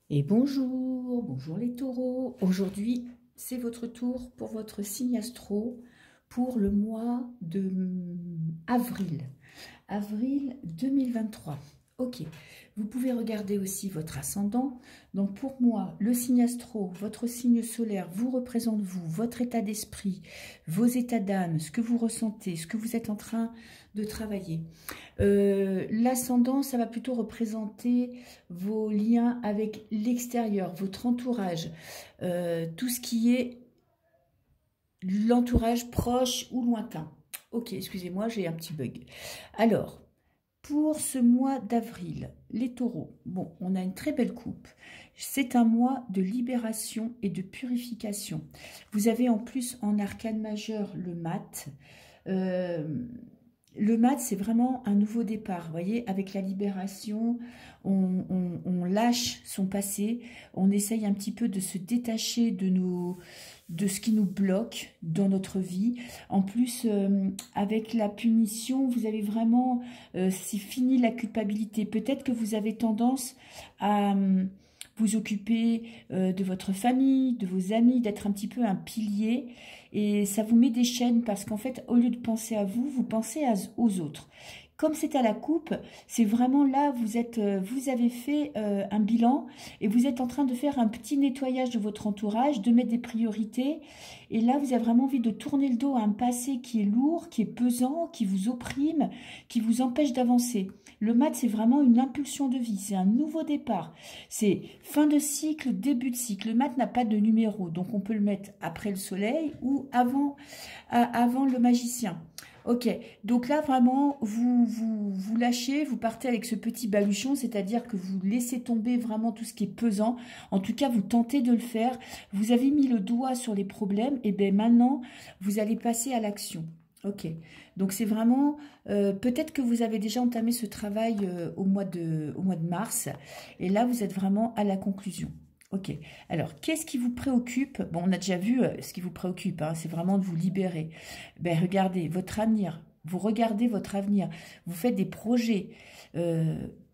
Et bonjour, bonjour les taureaux. Aujourd'hui, c'est votre tour pour votre signe astro pour le mois de avril. Avril 2023. Ok, vous pouvez regarder aussi votre ascendant. Donc pour moi, le signe astro, votre signe solaire vous représente vous, votre état d'esprit, vos états d'âme, ce que vous ressentez, ce que vous êtes en train de travailler. L'ascendant, ça va plutôt représenter vos liens avec l'extérieur, votre entourage, tout ce qui est l'entourage proche ou lointain. Ok, excusez-moi, j'ai un petit bug. Alors, pour ce mois d'avril, les taureaux, bon, on a une très belle coupe. C'est un mois de libération et de purification. Vous avez en plus en arcane majeur le mat. Le mat, c'est vraiment un nouveau départ. Vous voyez, avec la libération, on lâche son passé, on essaye un petit peu de se détacher de ce qui nous bloque dans notre vie. En plus, avec la punition, vous avez vraiment, c'est fini la culpabilité. Peut-être que vous avez tendance à vous occuper de votre famille, de vos amis, d'être un petit peu un pilier. Et ça vous met des chaînes parce qu'en fait, au lieu de penser à vous, vous pensez aux autres. Comme c'est à la coupe, c'est vraiment là, vous avez fait un bilan et vous êtes en train de faire un petit nettoyage de votre entourage, de mettre des priorités. Et là, vous avez vraiment envie de tourner le dos à un passé qui est lourd, qui est pesant, qui vous opprime, qui vous empêche d'avancer. Le mat, c'est vraiment une impulsion de vie, c'est un nouveau départ. C'est fin de cycle, début de cycle. Le mat n'a pas de numéro, donc on peut le mettre après le soleil ou avant le magicien. Ok, donc là vraiment, vous lâchez, vous partez avec ce petit baluchon, c'est-à-dire que vous laissez tomber vraiment tout ce qui est pesant. En tout cas, vous tentez de le faire. Vous avez mis le doigt sur les problèmes, et bien maintenant, vous allez passer à l'action. Ok, donc c'est vraiment, peut-être que vous avez déjà entamé ce travail au mois de mars, et là, vous êtes vraiment à la conclusion. Ok, alors qu'est-ce qui vous préoccupe? Bon, on a déjà vu ce qui vous préoccupe, hein, c'est vraiment de vous libérer. Ben, regardez votre avenir, vous regardez votre avenir, vous faites des projets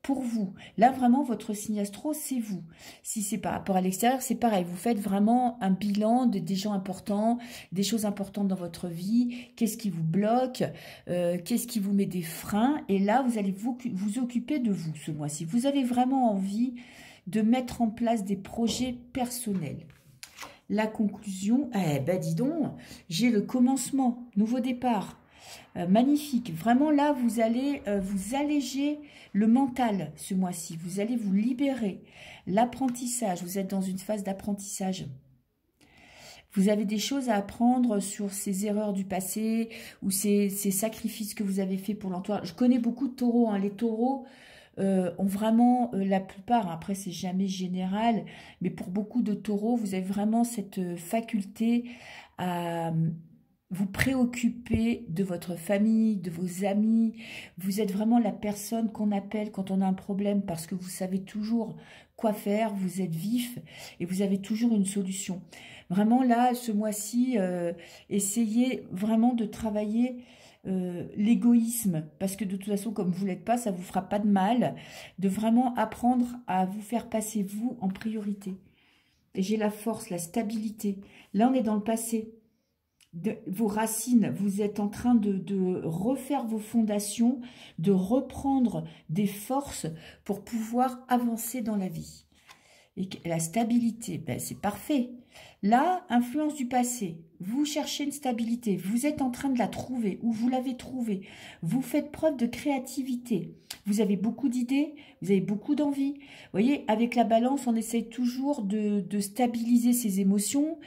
pour vous. Là, vraiment, votre signe astro, c'est vous. Si c'est par rapport à l'extérieur, c'est pareil, vous faites vraiment un bilan des gens importants, des choses importantes dans votre vie, qu'est-ce qui vous bloque, qu'est-ce qui vous met des freins, et là, vous allez vous occuper de vous ce mois-ci. Vous avez vraiment envie de mettre en place des projets personnels. La conclusion, eh ben dis donc, j'ai le commencement, nouveau départ. Magnifique. Vraiment là, vous allez vous alléger le mental ce mois-ci. Vous allez vous libérer. L'apprentissage, vous êtes dans une phase d'apprentissage. Vous avez des choses à apprendre sur ces erreurs du passé ou ces sacrifices que vous avez faits pour l'entourage. Je connais beaucoup de taureaux. Hein. Les taureaux ont vraiment, la plupart, après c'est jamais général, mais pour beaucoup de taureaux, vous avez vraiment cette faculté à vous préoccuper de votre famille, de vos amis. Vous êtes vraiment la personne qu'on appelle quand on a un problème parce que vous savez toujours quoi faire, vous êtes vif et vous avez toujours une solution. Vraiment là, ce mois-ci, essayez vraiment de travailler l'égoïsme, parce que de toute façon, comme vous ne l'êtes pas, ça ne vous fera pas de mal, de vraiment apprendre à vous faire passer vous en priorité. Et j'ai la force, la stabilité. Là, on est dans le passé. Vos racines, vous êtes en train de refaire vos fondations, de reprendre des forces pour pouvoir avancer dans la vie. Et la stabilité, ben c'est parfait. Là, influence du passé. Vous cherchez une stabilité. Vous êtes en train de la trouver ou vous l'avez trouvée. Vous faites preuve de créativité. Vous avez beaucoup d'idées, vous avez beaucoup d'envie. Vous voyez, avec la balance, on essaye toujours de stabiliser ses émotions,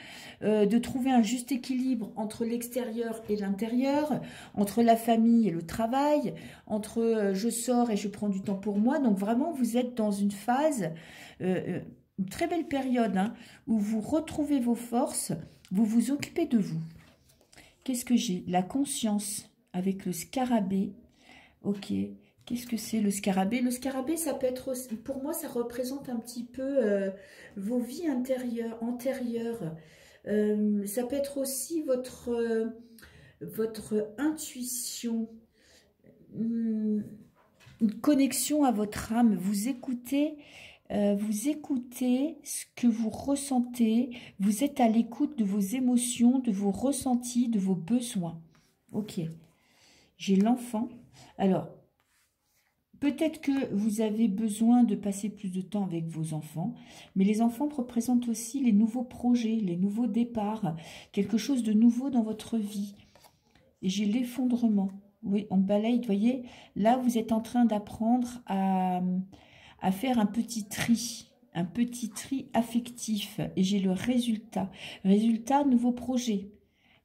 de trouver un juste équilibre entre l'extérieur et l'intérieur, entre la famille et le travail, entre je sors et je prends du temps pour moi. Donc vraiment, vous êtes dans une phase... une très belle période hein, où vous retrouvez vos forces, vous vous occupez de vous. Qu'est-ce que j'ai? La conscience avec le scarabée. Ok, qu'est-ce que c'est le scarabée? Le scarabée, ça peut être, pour moi, ça représente un petit peu vos vies antérieures. Ça peut être aussi votre intuition, une connexion à votre âme. Vous écoutez vous écoutez ce que vous ressentez, vous êtes à l'écoute de vos émotions, de vos ressentis, de vos besoins. Ok, j'ai l'enfant. Alors, peut-être que vous avez besoin de passer plus de temps avec vos enfants, mais les enfants représentent aussi les nouveaux projets, les nouveaux départs, quelque chose de nouveau dans votre vie. Et j'ai l'effondrement. Oui, on balaye, vous voyez, là vous êtes en train d'apprendre à faire un petit tri affectif. Et j'ai le résultat. Résultat, nouveau projet.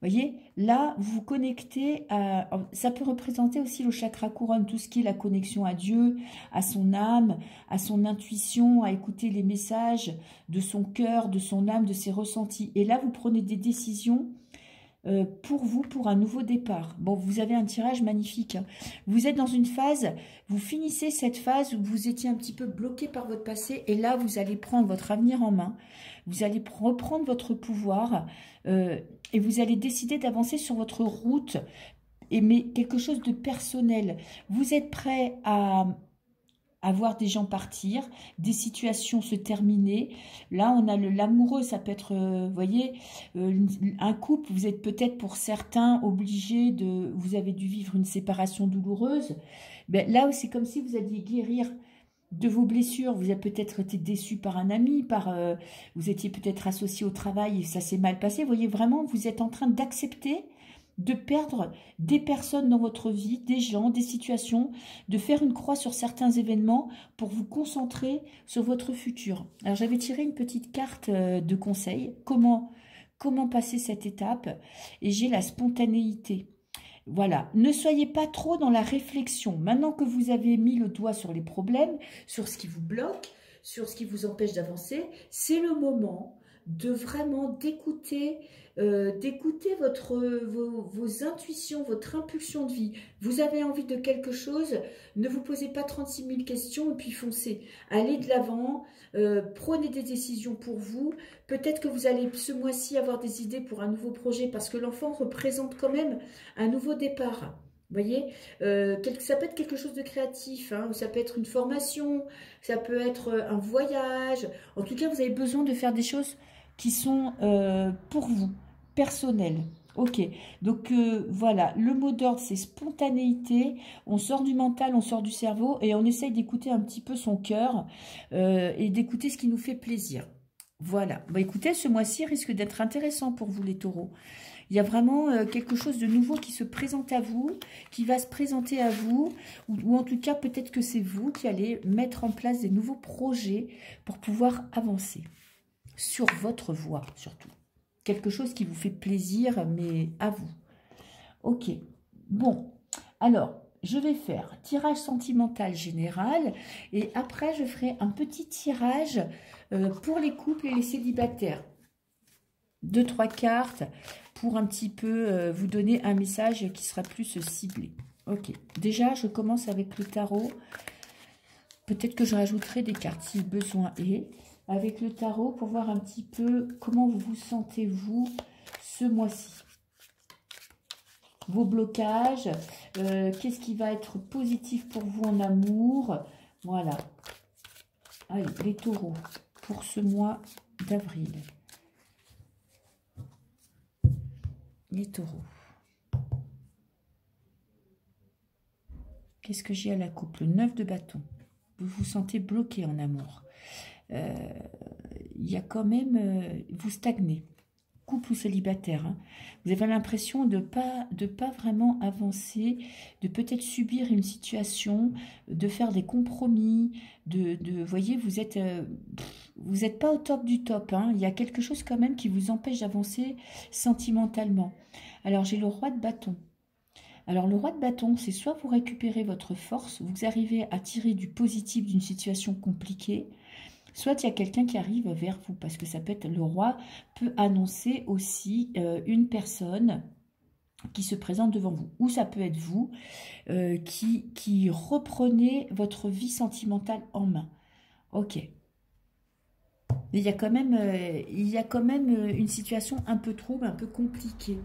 Vous voyez, là, vous vous connectez à... Ça peut représenter aussi le chakra couronne, tout ce qui est la connexion à Dieu, à son âme, à son intuition, à écouter les messages de son cœur, de son âme, de ses ressentis. Et là, vous prenez des décisions pour vous, pour un nouveau départ. Bon, vous avez un tirage magnifique. Hein. Vous êtes dans une phase, vous finissez cette phase où vous étiez un petit peu bloqué par votre passé, et là, vous allez prendre votre avenir en main. Vous allez reprendre votre pouvoir et vous allez décider d'avancer sur votre route, mais quelque chose de personnel. Vous êtes prêt à voir des gens partir, des situations se terminer. Là, on a l'amoureux, ça peut être, vous voyez, un couple, vous êtes peut-être pour certains obligés de... Vous avez dû vivre une séparation douloureuse. Ben, là, c'est comme si vous alliez guérir de vos blessures. Vous avez peut-être été déçu par un ami, vous étiez peut-être associé au travail et ça s'est mal passé. Vous voyez, vraiment, vous êtes en train d'accepter de perdre des personnes dans votre vie, des gens, des situations, de faire une croix sur certains événements pour vous concentrer sur votre futur. Alors, j'avais tiré une petite carte de conseil. Comment passer cette étape? Et j'ai la spontanéité. Voilà, ne soyez pas trop dans la réflexion. Maintenant que vous avez mis le doigt sur les problèmes, sur ce qui vous bloque, sur ce qui vous empêche d'avancer, c'est le moment de vraiment d'écouter vos intuitions, votre impulsion de vie. Vous avez envie de quelque chose, ne vous posez pas 36 000 questions et puis foncez. Allez de l'avant, prenez des décisions pour vous. Peut-être que vous allez ce mois-ci avoir des idées pour un nouveau projet parce que l'enfant représente quand même un nouveau départ. Vous voyez, ça peut être quelque chose de créatif, hein, ça peut être une formation, ça peut être un voyage. En tout cas, vous avez besoin de faire des choses qui sont pour vous, personnelles. Ok, donc voilà, le mot d'ordre c'est spontanéité, on sort du mental, on sort du cerveau et on essaye d'écouter un petit peu son cœur et d'écouter ce qui nous fait plaisir. Voilà, bah, écoutez, ce mois-ci risque d'être intéressant pour vous les taureaux. Il y a vraiment quelque chose de nouveau qui se présente à vous, qui va se présenter à vous, ou en tout cas peut-être que c'est vous qui allez mettre en place des nouveaux projets pour pouvoir avancer sur votre voie surtout. Quelque chose qui vous fait plaisir, mais à vous. Ok, bon, alors je vais faire tirage sentimental général et après je ferai un petit tirage pour les couples et les célibataires. 2-3 cartes pour un petit peu vous donner un message qui sera plus ciblé. Ok, déjà je commence avec le tarot. Peut-être que je rajouterai des cartes si besoin est. Avec le tarot pour voir un petit peu comment vous vous sentez vous ce mois-ci. Vos blocages, qu'est-ce qui va être positif pour vous en amour. Voilà. Allez, les taureaux pour ce mois d'avril. Les taureaux. Qu'est-ce que j'ai à la coupe? Le 9 de bâton. Vous vous sentez bloqué en amour. Il y a quand même... vous stagnez. Couple ou célibataire. Hein. Vous avez l'impression de pas vraiment avancer, de peut-être subir une situation, de faire des compromis, vous voyez, vous êtes pas au top du top. Hein. Il y a quelque chose quand même qui vous empêche d'avancer sentimentalement. Alors, j'ai le roi de bâton. Alors, le roi de bâton, c'est soit vous récupérez votre force, vous arrivez à tirer du positif d'une situation compliquée, soit il y a quelqu'un qui arrive vers vous, parce que ça peut être le roi, peut annoncer aussi une personne qui se présente devant vous. Ou ça peut être vous qui reprenez votre vie sentimentale en main. Ok. Il y a quand même une situation un peu trouble, un peu compliquée.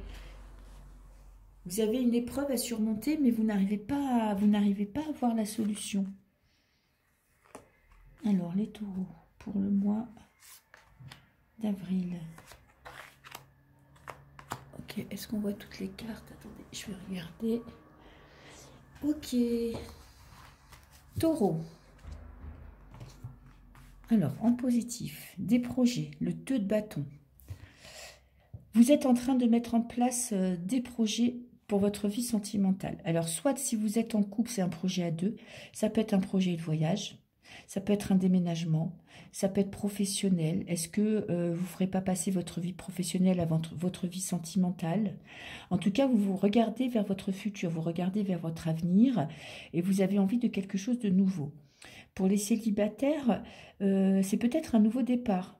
Vous avez une épreuve à surmonter, mais vous n'arrivez pas à voir la solution. Alors, les taureaux, pour le mois d'avril. Ok, est-ce qu'on voit toutes les cartes? Attendez, je vais regarder. Ok. Taureau. Alors, en positif, des projets, le 2 de bâton. Vous êtes en train de mettre en place des projets pour votre vie sentimentale. Alors, soit si vous êtes en couple, c'est un projet à deux. Ça peut être un projet de voyage. Ça peut être un déménagement. Ça peut être professionnel. Est-ce que vous ne ferez pas passer votre vie professionnelle avant votre vie sentimentale? En tout cas, vous regardez vers votre futur. Vous regardez vers votre avenir. Et vous avez envie de quelque chose de nouveau. Pour les célibataires, c'est peut-être un nouveau départ.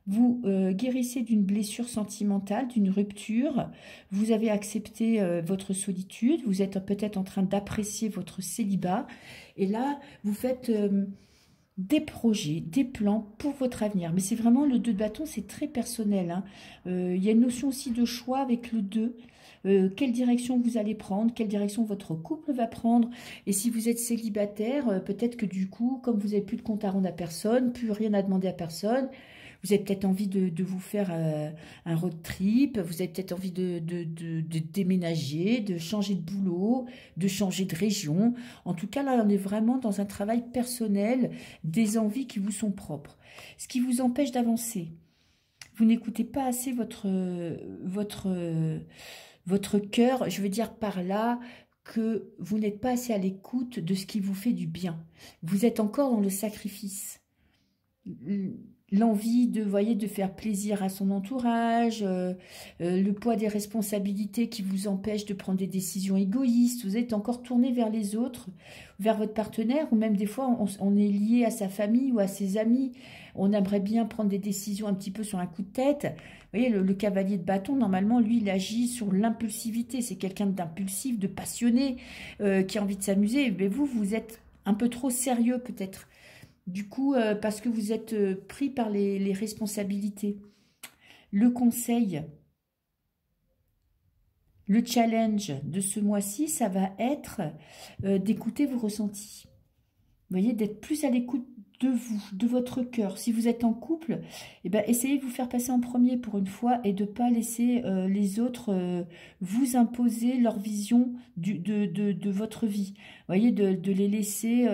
Vous guérissez d'une blessure sentimentale, d'une rupture. Vous avez accepté votre solitude. Vous êtes peut-être en train d'apprécier votre célibat. Et là, vous faites des projets, des plans pour votre avenir. Mais c'est vraiment le 2 de bâton, c'est très personnel, hein. Il y a une notion aussi de choix avec le 2. Quelle direction vous allez prendre, quelle direction votre couple va prendre. Et si vous êtes célibataire, peut-être que du coup, comme vous n'avez plus de compte à rendre à personne, plus rien à demander à personne, vous avez peut-être envie de vous faire un road trip, vous avez peut-être envie de déménager, de changer de boulot, de changer de région. En tout cas, là, on est vraiment dans un travail personnel, des envies qui vous sont propres. Ce qui vous empêche d'avancer. Vous n'écoutez pas assez votre cœur, je veux dire par là que vous n'êtes pas assez à l'écoute de ce qui vous fait du bien. Vous êtes encore dans le sacrifice. L'envie de, voyez, de faire plaisir à son entourage, le poids des responsabilités qui vous empêche de prendre des décisions égoïstes. Vous êtes encore tourné vers les autres, vers votre partenaire, ou même des fois on est lié à sa famille ou à ses amis. On aimerait bien prendre des décisions un petit peu sur un coup de tête. Vous voyez, le cavalier de bâton, normalement, lui, il agit sur l'impulsivité. C'est quelqu'un d'impulsif, de passionné, qui a envie de s'amuser. Mais vous êtes un peu trop sérieux peut-être. Du coup, parce que vous êtes pris par les responsabilités. Le conseil, le challenge de ce mois-ci, ça va être d'écouter vos ressentis. Vous voyez, d'être plus à l'écoute de vous, de votre cœur. Si vous êtes en couple, eh ben, essayez de vous faire passer en premier pour une fois et de ne pas laisser les autres vous imposer leur vision de votre vie. Vous voyez, de les laisser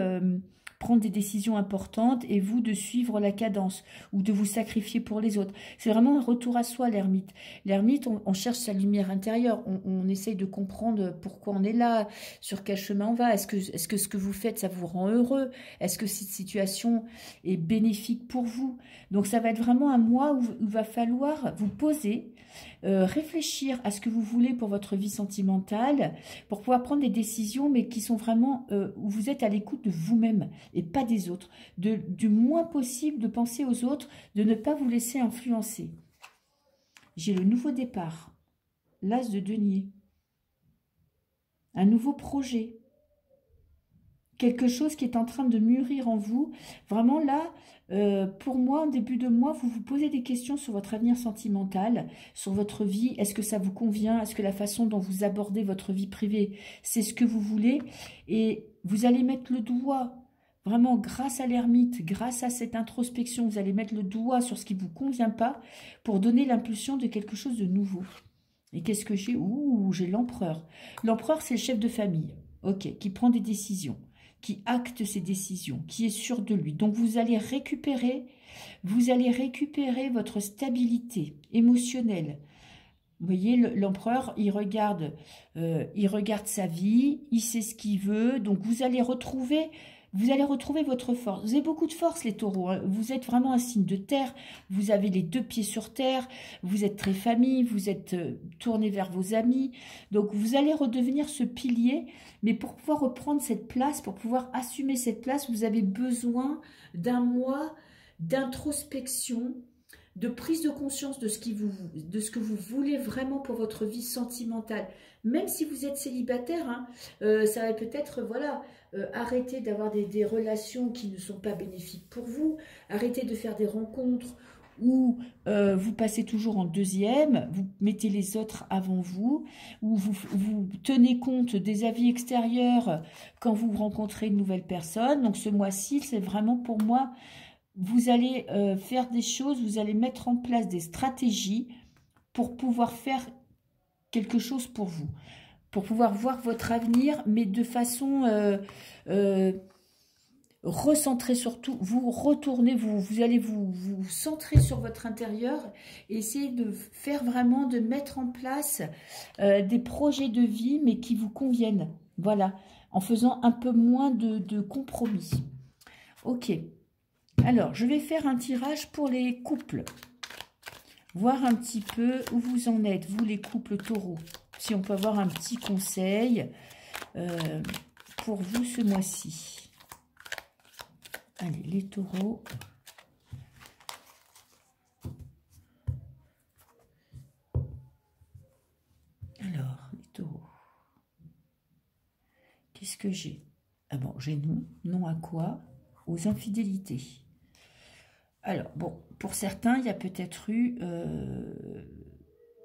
prendre des décisions importantes et vous de suivre la cadence ou de vous sacrifier pour les autres. C'est vraiment un retour à soi, l'ermite. L'ermite, on cherche sa lumière intérieure, on essaye de comprendre pourquoi on est là, sur quel chemin on va, est-ce que ce que vous faites, ça vous rend heureux, est-ce que cette situation est bénéfique pour vous. Donc ça va être vraiment un mois où il va falloir vous poser, réfléchir à ce que vous voulez pour votre vie sentimentale, pour pouvoir prendre des décisions, mais qui sont vraiment où vous êtes à l'écoute de vous-même et pas des autres, du moins possible de penser aux autres, de ne pas vous laisser influencer. J'ai le nouveau départ, l'as de denier, un nouveau projet, quelque chose qui est en train de mûrir en vous. Vraiment là, pour moi, en début de mois, vous vous posez des questions sur votre avenir sentimental, sur votre vie. Est-ce que ça vous convient? Est-ce que la façon dont vous abordez votre vie privée, c'est ce que vous voulez? Et vous allez mettre le doigt, vraiment grâce à l'ermite, grâce à cette introspection, vous allez mettre le doigt sur ce qui ne vous convient pas pour donner l'impulsion de quelque chose de nouveau. Et qu'est-ce que j'ai? Ouh, j'ai l'empereur. L'empereur, c'est le chef de famille, ok, qui prend des décisions, qui acte ses décisions, qui est sûr de lui. Donc vous allez récupérer votre stabilité émotionnelle. Vous voyez, l'empereur, il regarde sa vie, il sait ce qu'il veut. Donc vous allez retrouver votre force. Vous avez beaucoup de force, les taureaux, hein. Vous êtes vraiment un signe de terre. Vous avez les deux pieds sur terre. Vous êtes très famille. Vous êtes tourné vers vos amis. Donc, vous allez redevenir ce pilier. Mais pour pouvoir reprendre cette place, pour pouvoir assumer cette place, vous avez besoin d'un mois d'introspection, de prise de conscience de ce que vous voulez vraiment pour votre vie sentimentale. Même si vous êtes célibataire, hein, ça va peut-être, voilà, arrêter d'avoir des relations qui ne sont pas bénéfiques pour vous, arrêter de faire des rencontres ou vous passez toujours en deuxième, vous mettez les autres avant vous, ou vous tenez compte des avis extérieurs quand vous rencontrez une nouvelle personne. Donc ce mois-ci, c'est vraiment pour moi, vous allez faire des choses, vous allez mettre en place des stratégies pour pouvoir faire quelque chose pour vous, pour pouvoir voir votre avenir, mais de façon recentrée surtout. Vous retournez, vous allez vous centrer sur votre intérieur et essayer de faire vraiment, de mettre en place des projets de vie, mais qui vous conviennent. Voilà, en faisant un peu moins de compromis. Ok, alors je vais faire un tirage pour les couples. Voir un petit peu où vous en êtes, vous les couples taureaux. Si on peut avoir un petit conseil pour vous ce mois-ci. Allez, les taureaux. Alors, les taureaux. Qu'est-ce que j'ai? Ah bon, j'ai non. Non à quoi? Aux infidélités. Alors, bon, pour certains, il y a peut-être eu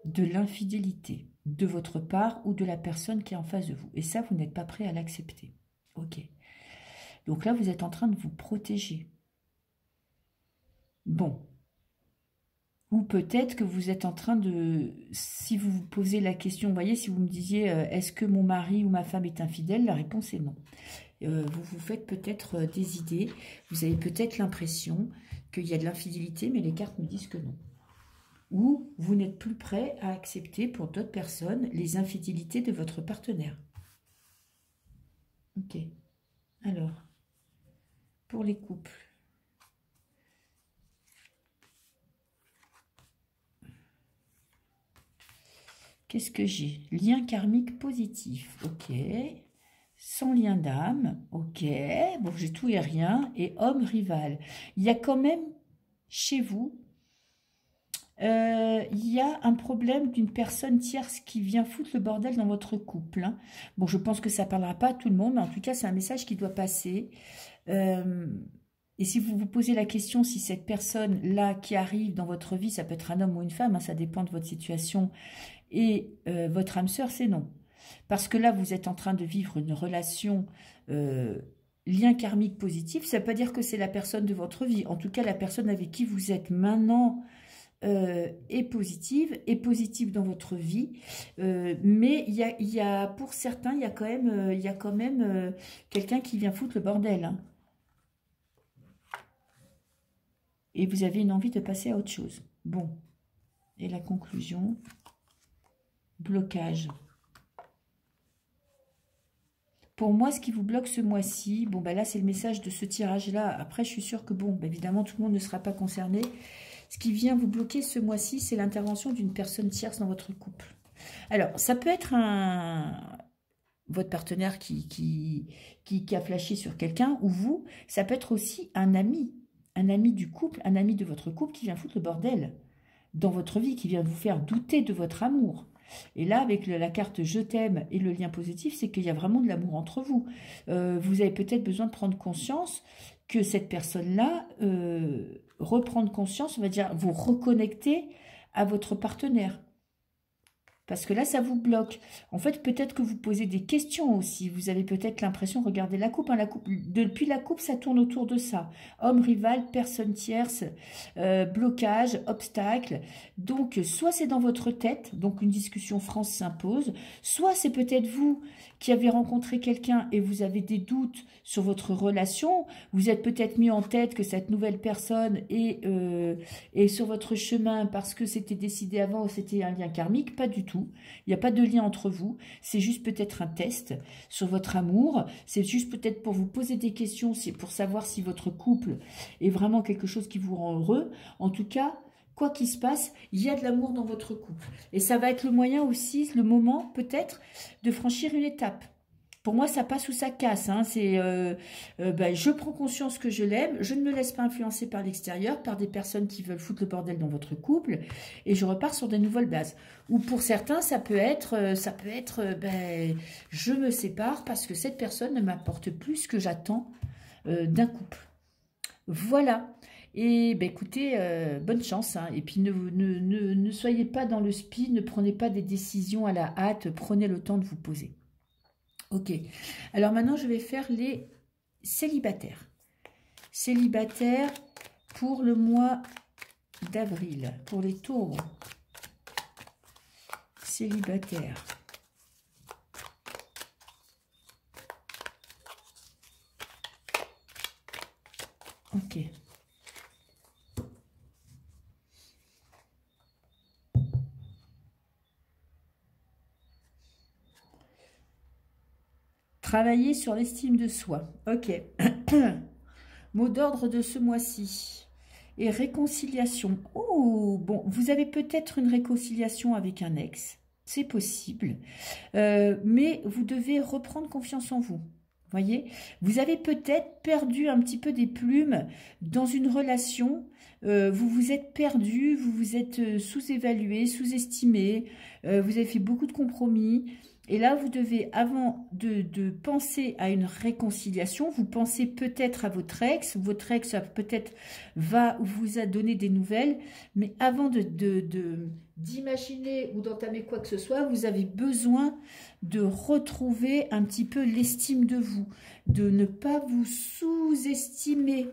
de l'infidélité de votre part ou de la personne qui est en face de vous. Et ça, vous n'êtes pas prêt à l'accepter. Ok. Donc là, vous êtes en train de vous protéger. Bon. Ou peut-être que vous êtes en train de... Si vous vous posez la question, vous voyez, si vous me disiez, est-ce que mon mari ou ma femme est infidèle? La réponse est non. Vous vous faites peut-être des idées. Vous avez peut-être l'impression qu'il y a de l'infidélité, mais les cartes me disent que non. Ou vous n'êtes plus prêt à accepter pour d'autres personnes les infidélités de votre partenaire. Ok. Alors, pour les couples. Qu'est-ce que j'ai? Lien karmique positif. Ok. Sans lien d'âme. Ok. Bon, j'ai tout et rien. Et homme rival. Il y a quand même chez vous... il y a un problème d'une personne tierce qui vient foutre le bordel dans votre couple. Hein. Bon, je pense que ça ne parlera pas à tout le monde, mais en tout cas, c'est un message qui doit passer. Et si vous vous posez la question si cette personne-là qui arrive dans votre vie, ça peut être un homme ou une femme, hein, ça dépend de votre situation, et votre âme sœur, c'est non. Parce que là, vous êtes en train de vivre une relation... lien karmique positif, ça ne veut pas dire que c'est la personne de votre vie. En tout cas, la personne avec qui vous êtes maintenant... est positive dans votre vie, mais il y a pour certains, il y a quand même quelqu'un qui vient foutre le bordel. Hein. Et vous avez une envie de passer à autre chose. Bon, et la conclusion, blocage. Pour moi, ce qui vous bloque ce mois-ci, bon, ben là, c'est le message de ce tirage-là. Après, je suis sûre que, bon, ben évidemment, tout le monde ne sera pas concerné. Ce qui vient vous bloquer ce mois-ci, c'est l'intervention d'une personne tierce dans votre couple. Alors, ça peut être votre partenaire qui a flashé sur quelqu'un, ou vous, ça peut être aussi un ami du couple, un ami de votre couple qui vient foutre le bordel dans votre vie, qui vient vous faire douter de votre amour. Et là, avec la carte « Je t'aime » et le lien positif, c'est qu'il y a vraiment de l'amour entre vous. Vous avez peut-être besoin de prendre conscience que cette personne-là, reprendre conscience, on va dire, vous reconnecter à votre partenaire. Parce que là, ça vous bloque. En fait, peut-être que vous posez des questions aussi. Vous avez peut-être l'impression, regardez la coupe, hein, depuis la coupe, ça tourne autour de ça. Homme rival, personne tierce, blocage, obstacle. Donc, soit c'est dans votre tête, donc une discussion franche s'impose, soit c'est peut-être vous qui avez rencontré quelqu'un et vous avez des doutes sur votre relation. Vous êtes peut-être mis en tête que cette nouvelle personne est sur votre chemin parce que c'était décidé avant ou c'était un lien karmique. Pas du tout. Il n'y a pas de lien entre vous. C'est juste peut-être un test sur votre amour. C'est juste peut-être pour vous poser des questions. C'est pour savoir si votre couple est vraiment quelque chose qui vous rend heureux. En tout cas, quoi qu'il se passe, il y a de l'amour dans votre couple. Et ça va être le moyen aussi, le moment peut-être, de franchir une étape. Pour moi, ça passe ou ça casse. Hein. C'est, je prends conscience que je l'aime, je ne me laisse pas influencer par l'extérieur, par des personnes qui veulent foutre le bordel dans votre couple, et je repars sur des nouvelles bases. Ou pour certains, ça peut être, je me sépare parce que cette personne ne m'apporte plus ce que j'attends d'un couple. Voilà. Et ben, écoutez, bonne chance, hein. Et puis ne soyez pas dans le speed, ne prenez pas des décisions à la hâte, prenez le temps de vous poser. Ok, alors maintenant je vais faire les célibataires. Célibataires pour le mois d'avril, pour les taureaux. Célibataires. Ok. Travailler sur l'estime de soi. Ok. Mot d'ordre de ce mois-ci. Et réconciliation. Oh, bon, vous avez peut-être une réconciliation avec un ex. C'est possible. Mais vous devez reprendre confiance en vous. Voyez, vous avez peut-être perdu un petit peu des plumes dans une relation. Vous vous êtes perdu, vous vous êtes sous-évalué, sous-estimé. Vous avez fait beaucoup de compromis. Et là, vous devez, avant de penser à une réconciliation, vous pensez peut-être à votre ex peut-être vous a donné des nouvelles, mais avant d'imaginer ou d'entamer quoi que ce soit, vous avez besoin de retrouver un petit peu l'estime de vous, de ne pas vous sous-estimer,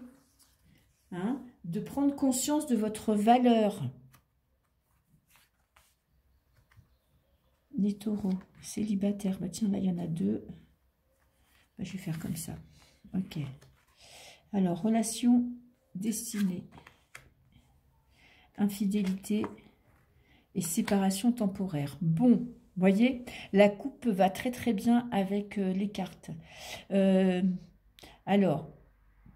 hein, de prendre conscience de votre valeur. Les taureaux, célibataires, bah tiens, là il y en a deux. Bah, je vais faire comme ça. Ok. Alors, relation destinée, infidélité et séparation temporaire. Bon, voyez, la coupe va très très bien avec les cartes. Alors,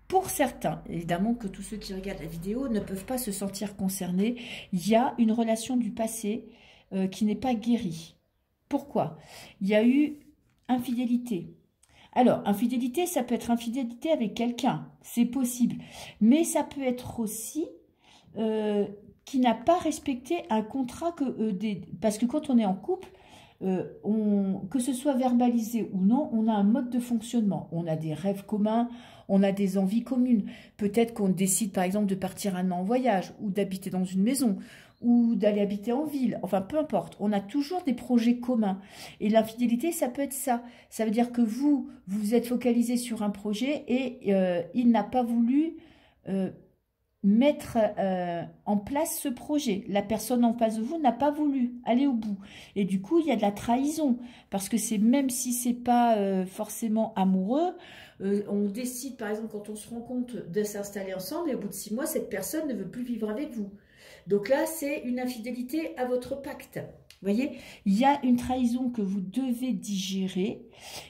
pour certains, évidemment que tous ceux qui regardent la vidéo ne peuvent pas se sentir concernés, il y a une relation du passé qui n'est pas guérie. Pourquoi? Il y a eu infidélité. Alors, infidélité, ça peut être infidélité avec quelqu'un, c'est possible. Mais ça peut être aussi qui n'a pas respecté un contrat parce que quand on est en couple, que ce soit verbalisé ou non, on a un mode de fonctionnement. On a des rêves communs, on a des envies communes. Peut-être qu'on décide par exemple de partir un an en voyage ou d'habiter dans une maison ou d'aller habiter en ville, enfin peu importe, on a toujours des projets communs. Et l'infidélité, ça peut être ça. Ça veut dire que vous êtes focalisé sur un projet et il n'a pas voulu mettre en place ce projet. La personne en face de vous n'a pas voulu aller au bout. Et du coup, il y a de la trahison. Parce que c'est même si c'est pas forcément amoureux, on décide, par exemple, quand on se rend compte de s'installer ensemble, et au bout de 6 mois, cette personne ne veut plus vivre avec vous. Donc là, c'est une infidélité à votre pacte. Vous voyez, il y a une trahison que vous devez digérer,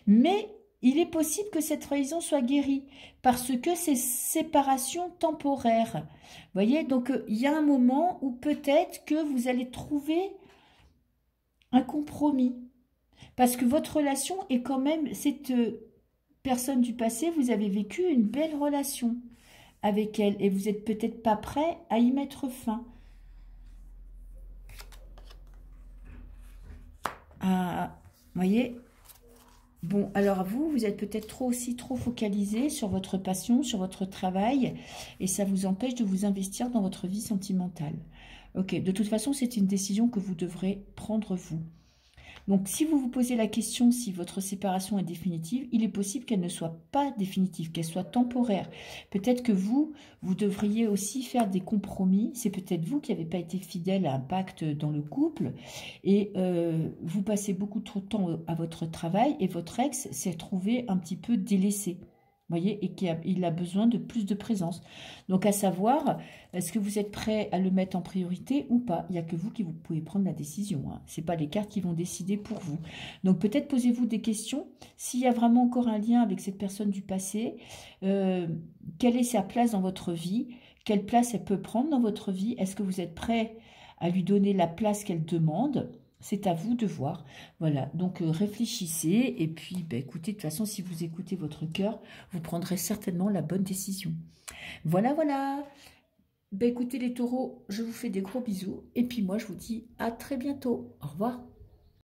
mais il est possible que cette trahison soit guérie parce que c'est séparation temporaire. Vous voyez, donc il y a un moment où peut-être que vous allez trouver un compromis. Parce que votre relation est quand même, cette personne du passé, vous avez vécu une belle relation avec elle et vous n'êtes peut-être pas prêt à y mettre fin. Ah, vous voyez? Bon, alors vous êtes peut-être trop focalisé sur votre passion, sur votre travail, et ça vous empêche de vous investir dans votre vie sentimentale. Ok, de toute façon, c'est une décision que vous devrez prendre vous. Donc, si vous vous posez la question si votre séparation est définitive, il est possible qu'elle ne soit pas définitive, qu'elle soit temporaire. Peut-être que vous devriez aussi faire des compromis. C'est peut-être vous qui n'avez pas été fidèle à un pacte dans le couple et vous passez beaucoup trop de temps à votre travail et votre ex s'est trouvé un petit peu délaissé. Voyez, et qu'il a besoin de plus de présence. Donc, à savoir, est-ce que vous êtes prêt à le mettre en priorité ou pas? Il n'y a que vous qui vous pouvez prendre la décision. Hein. Ce n'est pas les cartes qui vont décider pour vous. Donc, peut-être posez-vous des questions. S'il y a vraiment encore un lien avec cette personne du passé, quelle est sa place dans votre vie? Quelle place elle peut prendre dans votre vie? Est-ce que vous êtes prêt à lui donner la place qu'elle demande? C'est à vous de voir. Voilà, donc réfléchissez et puis écoutez, de toute façon, si vous écoutez votre cœur, vous prendrez certainement la bonne décision. Voilà, voilà. Écoutez les taureaux, je vous fais des gros bisous et puis moi, je vous dis à très bientôt. Au revoir.